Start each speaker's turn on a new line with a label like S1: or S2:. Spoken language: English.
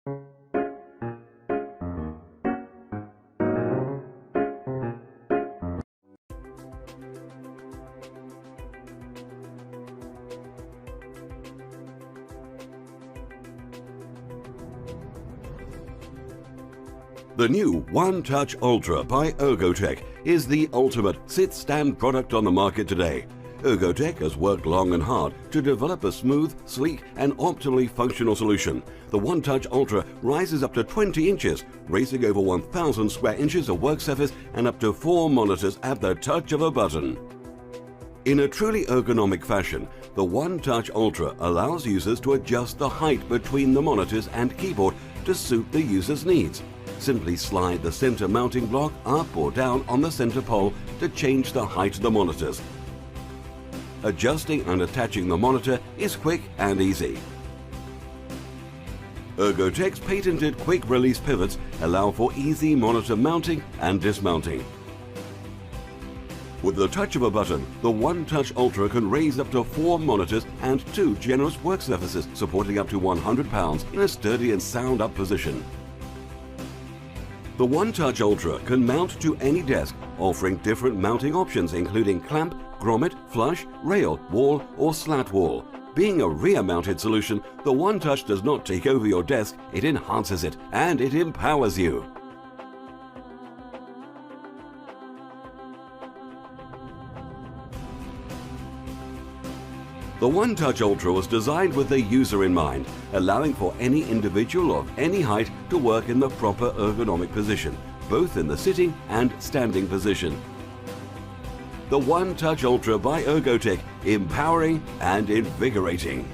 S1: The new One-Touch Ultra by Ergotech is the ultimate sit-stand product on the market today. Ergotech has worked long and hard to develop a smooth, sleek and optimally functional solution. The One-Touch Ultra rises up to 20 inches, raising over 1,000 square inches of work surface and up to 4 monitors at the touch of a button. In a truly ergonomic fashion, the One-Touch Ultra allows users to adjust the height between the monitors and keyboard to suit the user's needs. Simply slide the center mounting block up or down on the center pole to change the height of the monitors. Adjusting and attaching the monitor is quick and easy. Ergotech's patented quick-release pivots allow for easy monitor mounting and dismounting. With the touch of a button, the One-Touch Ultra can raise up to 4 monitors and 2 generous work surfaces, supporting up to 100 pounds in a sturdy and sound-up position. The One-Touch Ultra can mount to any desk, offering different mounting options including clamp, grommet, flush, rail, wall or slat wall. Being a rear-mounted solution, the One-Touch does not take over your desk, it enhances it and it empowers you. The One-Touch Ultra was designed with the user in mind, allowing for any individual of any height to work in the proper ergonomic position, both in the sitting and standing position. The One-Touch Ultra by Ergotech, empowering and invigorating.